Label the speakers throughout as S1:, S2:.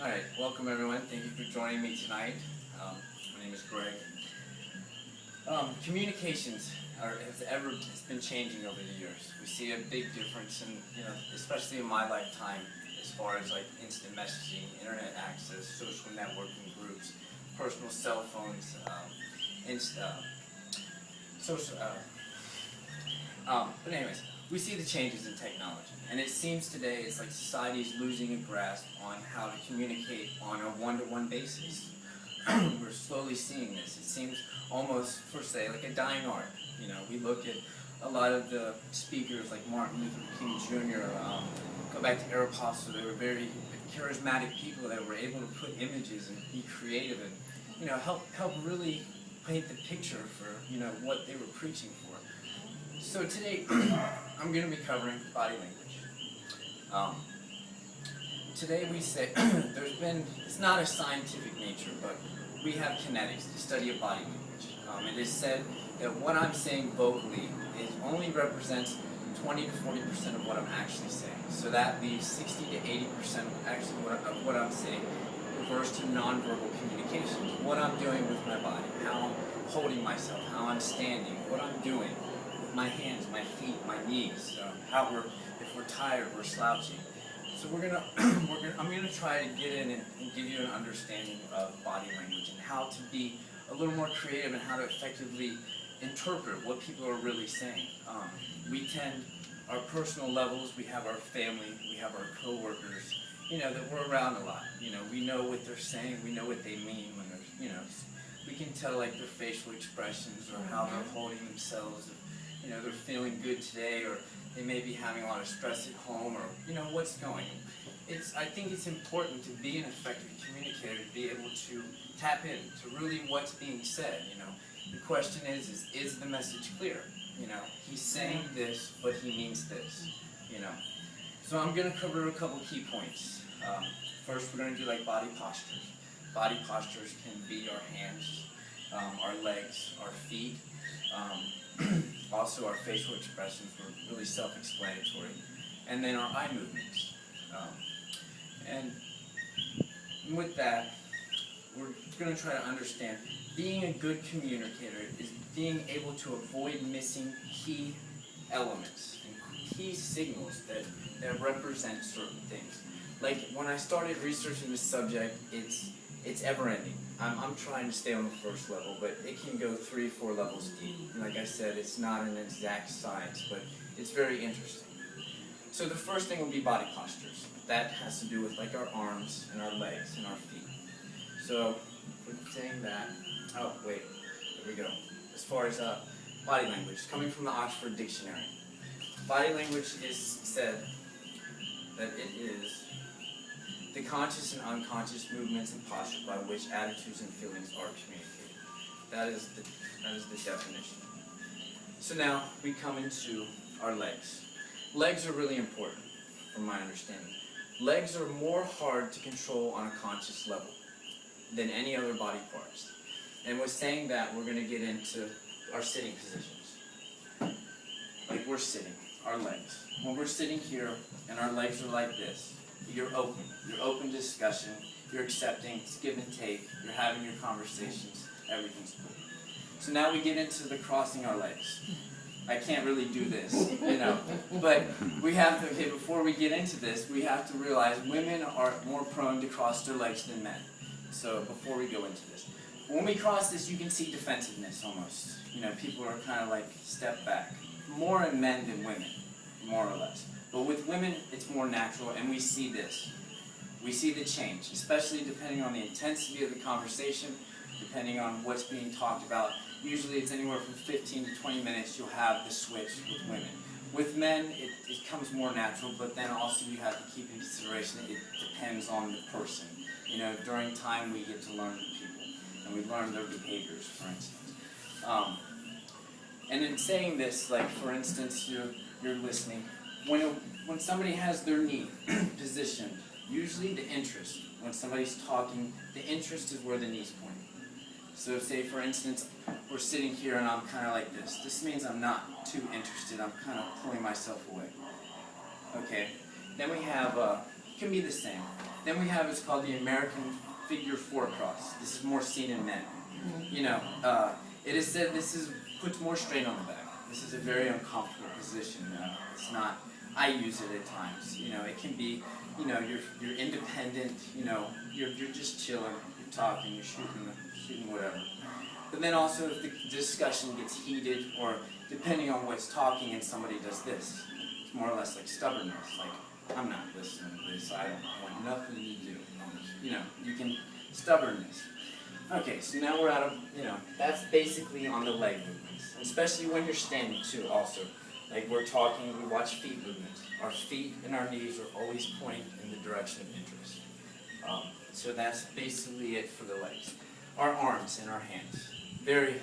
S1: Alright, welcome everyone. Thank you for joining me tonight. My name is Greg. Communications has been changing over the years. We see a big difference in, especially in my lifetime, as far as like instant messaging, internet access, social networking groups, personal cell phones, social. But anyways, we see the changes in technology, and it seems today it's like society is losing a grasp on how to communicate on a one-to-one basis. We're slowly seeing this. It seems almost, per se, like a dying art. We look at a lot of the speakers like Martin Luther King Jr., go back to Aeropostale. They were very charismatic people that were able to put images and be creative and, help really paint the picture for, what they were preaching for. So today, I'm going to be covering body language. Today we say, it's not a scientific nature, but we have kinetics, the study of body language. It is said that what I'm saying vocally only represents 20 to 40% of what I'm actually saying. So that leaves 60 to 80% of what I'm saying refers to nonverbal communications. What I'm doing with my body, how I'm holding myself, how I'm standing, what I'm doing with my hands, my feet, my knees, if we're tired, we're slouching. So I'm gonna try to get in and give you an understanding of body language and how to be a little more creative and how to effectively interpret what people are really saying. We tend, our personal levels, we have our family, we have our coworkers, that we're around a lot. We know what they're saying, we know what they mean when they're, we can tell like their facial expressions or how they're holding themselves. If, they're feeling good today, or they may be having a lot of stress at home, or what's going. I think it's important to be an effective communicator, to be able to tap in to really what's being said. The question is the message clear? He's saying this, but he means this. So I'm going to cover a couple key points. First, we're going to do like body postures. Body postures can be our hands, our legs, our feet. Also, our facial expressions were really self-explanatory, and then our eye movements. And with that, we're going to try to understand being a good communicator is being able to avoid missing key elements and key signals that represent certain things. Like when I started researching this subject, it's ever-ending. I'm trying to stay on the first level, but it can go 3 or 4 levels deep. And like I said, it's not an exact science, but it's very interesting. So the first thing would be body postures. That has to do with like our arms and our legs and our feet. So we're saying that, oh wait, there we go. As far as body language, coming from the Oxford Dictionary. Body language is said that it is the conscious and unconscious movements and postures by which attitudes and feelings are communicated. That is the definition. So now we come into our legs. Legs are really important, from my understanding. Legs are more hard to control on a conscious level than any other body parts. And with saying that, we're going to get into our sitting positions. Like we're sitting, our legs. When we're sitting here and our legs are like this, you're open. You're open to discussion. You're accepting. It's give and take. You're having your conversations. Everything's cool. So now we get into the crossing our legs. I can't really do this, but we have to, before we get into this, we have to realize women are more prone to cross their legs than men. So before we go into this, when we cross this, you can see defensiveness almost. People are kind of like step back. More in men than women, more or less. But with women, it's more natural, and we see this. We see the change, especially depending on the intensity of the conversation, depending on what's being talked about. Usually it's anywhere from 15 to 20 minutes you'll have the switch with women. With men, it comes more natural, but then also you have to keep in consideration that it depends on the person. During time we get to learn the people, and we learn their behaviors, for instance. And in saying this, like for instance, you're listening, when somebody has their knee positioned, usually the interest, when somebody's talking, the interest is where the knee's pointing. So say for instance, we're sitting here and I'm kind of like this. This means I'm not too interested. I'm kind of pulling myself away. Okay. Then we have, can be the same. Then we have, it's called the American Figure 4 cross. This is more seen in men. You know, it is said this puts more strain on the back. This is a very uncomfortable position. It's not, I use it at times. You know, it can be, you know, you're independent, you know, you're just chilling, you're talking, you're shooting whatever. But then also if the discussion gets heated, or depending on what's talking and somebody does this, it's more or less like stubbornness, like, I'm not listening to this, I don't want nothing to do. You know, you can, stubbornness. Okay, so now we're out of, you know, that's basically on the leg movements, especially when you're standing too also. Like we're talking, we watch feet movements. Our feet and our knees are always pointing in the direction of interest. So that's basically it for the legs. Our arms and our hands. Very,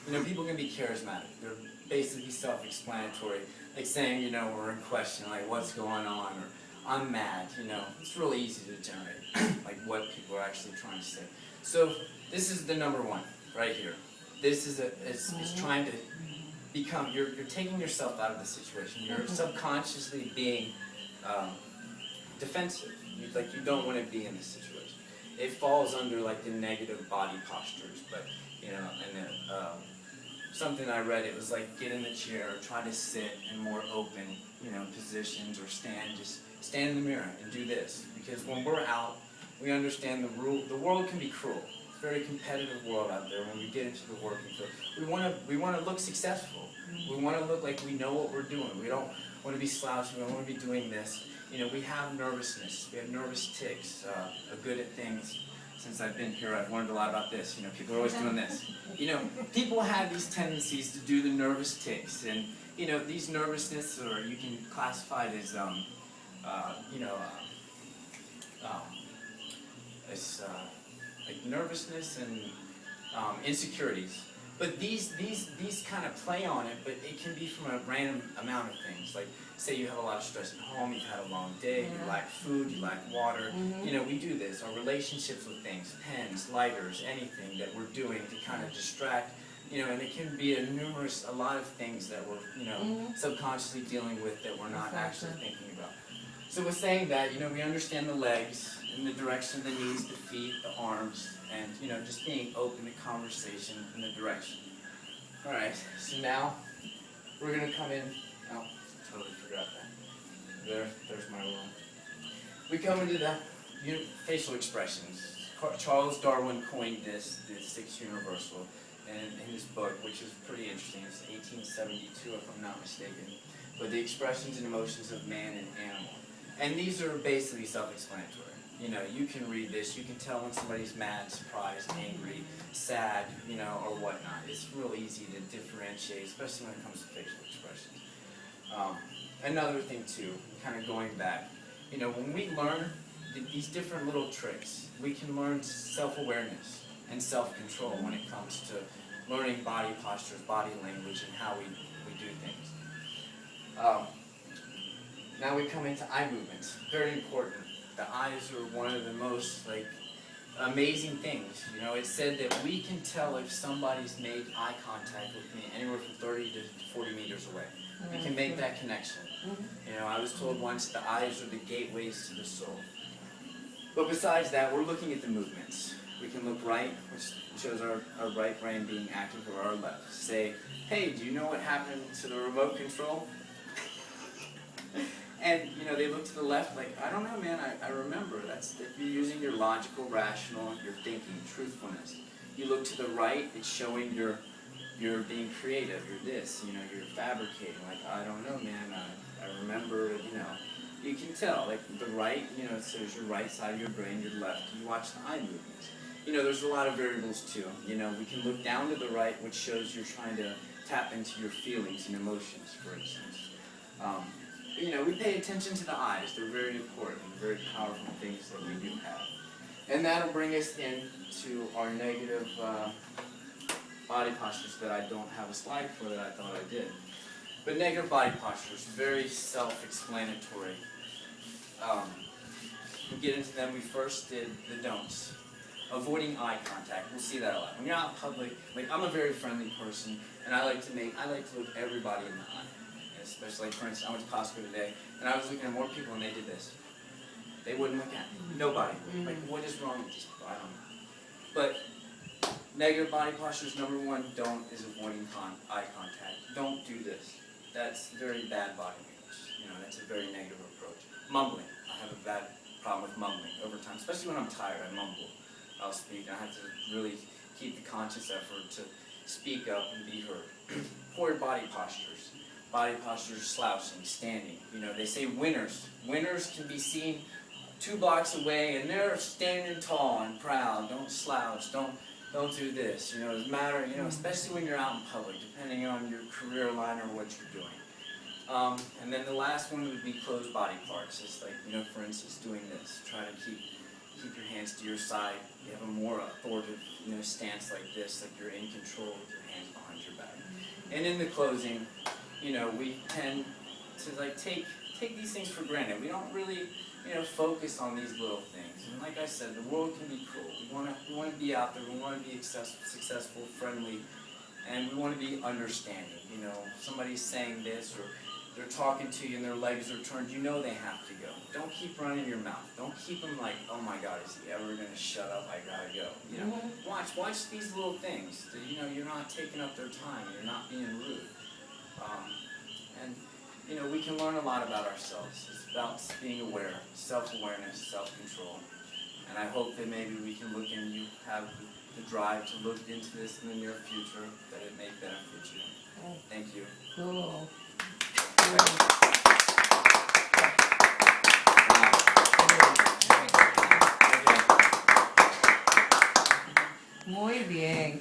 S1: you know, people can be charismatic. They're basically self-explanatory. Like saying, you know, we're in question, like what's going on, or I'm mad, you know. It's really easy to generate, like what people are actually trying to say. So this is the number one, right here. This is it's trying to become, you're taking yourself out of the situation. You're subconsciously being defensive. You don't want to be in this situation. It falls under like the negative body postures, but you know, and then something I read, it was like get in the chair, or try to sit in more open, you know, positions, or stand, just stand in the mirror and do this. Because when we're out, we understand the world can be cruel. It's a very competitive world out there when we get into the working field. We want to look successful. We want to look like we know what we're doing. We don't want to be slouching. We don't want to be doing this. You know, we have nervousness. We have nervous tics. I'm good at things. Since I've been here, I've learned a lot about this. You know, people are always doing this. You know, people have these tendencies to do the nervous tics. And, you know, these nervousness, or you can classify it as, you know, it's like nervousness and insecurities. But these kind of play on it, but it can be from a random amount of things. Like, say you have a lot of stress at home, you've had a long day, you lack food, you lack water. You know, we do this. Our relationships with things, pens, lighters, anything that we're doing to kind of distract. You know, and it can be a lot of things that we're, you know, subconsciously dealing with that we're not actually thinking about. So with saying that, you know, we understand the legs in the direction of the knees, the feet, the arms, and, you know, just being open to conversation in the direction. All right, so now we're going to come in. Oh, totally forgot that. There's my roll. We come into the facial expressions. Charles Darwin coined this, the sixth universal, in his book, which is pretty interesting. It's 1872, if I'm not mistaken. But the expressions and emotions of man and animal. And these are basically self-explanatory. You know, you can read this, you can tell when somebody's mad, surprised, angry, sad, you know, or whatnot. It's real easy to differentiate, especially when it comes to facial expressions. Another thing too, kind of going back, you know, when we learn these different little tricks, we can learn self-awareness and self-control when it comes to learning body postures, body language, and how we do things. Now we come into eye movements, very important. The eyes are one of the most, like, amazing things. You know, it's said that we can tell if somebody's made eye contact with me anywhere from 30 to 40 meters away. We can make that connection. You know, I was told once the eyes are the gateways to the soul. But besides that, we're looking at the movements. We can look right, which shows our right brain being active, or our left. Say, hey, do you know what happened to the remote control? And, you know, they look to the left like, I don't know, man, I remember. That's if you're using your logical, rational, your thinking, truthfulness. You look to the right, it's showing you're being creative, you're this, you know, you're fabricating. Like, I don't know, man, I remember, you know. You can tell, like, the right, you know, it shows your right side of your brain, your left. You watch the eye movements. You know, there's a lot of variables, too. You know, we can look down to the right, which shows you're trying to tap into your feelings and emotions, for instance. You know, we pay attention to the eyes. They're very important, very powerful things that we do have. And that'll bring us into our negative body postures that I don't have a slide for that I thought I did. But negative body postures, very self-explanatory. We get into them. We first did the don'ts. Avoiding eye contact. We'll see that a lot. When you're out in public, like, I'm a very friendly person, and I like to look everybody in the eye. Especially, like, for instance, I went to Costco today, and I was looking at more people, and they did this. They wouldn't look at me. Nobody. Like, what is wrong with these people? I don't know. But negative body posture is number one. Don't is avoiding eye contact. Don't do this. That's very bad body language. You know, that's a very negative approach. Mumbling. I have a bad problem with mumbling over time, especially when I'm tired. I mumble. I'll speak. I have to really keep the conscious effort to speak up and be heard. Poor body postures. Body postures, slouching, standing. You know, they say winners. Winners can be seen 2 blocks away, and they're standing tall and proud. Don't slouch. Don't do this. You know, it doesn't matter. You know, especially when you're out in public, depending on your career line or what you're doing. And then the last one would be closed body parts. It's like, you know, for instance, doing this. Try to keep your hands to your side. You have a more authoritative, you know, stance like this, like you're in control with your hands behind your back. And in the closing, you know, we tend to like take these things for granted. We don't really, you know, focus on these little things. And like I said, the world can be cruel. We want to be out there. We want to be successful, friendly, and we want to be understanding. You know, somebody's saying this, or they're talking to you and their legs are turned. You know they have to go. Don't keep running your mouth. Don't keep them like, oh my God, is he ever going to shut up? I gotta go. You know, watch these little things. That, you know, you're not taking up their time. You're not being rude. And you know, we can learn a lot about ourselves. It's about being aware, self-awareness, self-control. And I hope that maybe we can look and you have the drive to look into this in the near future, that it may benefit you. Thank you.
S2: Cool. Muy bien.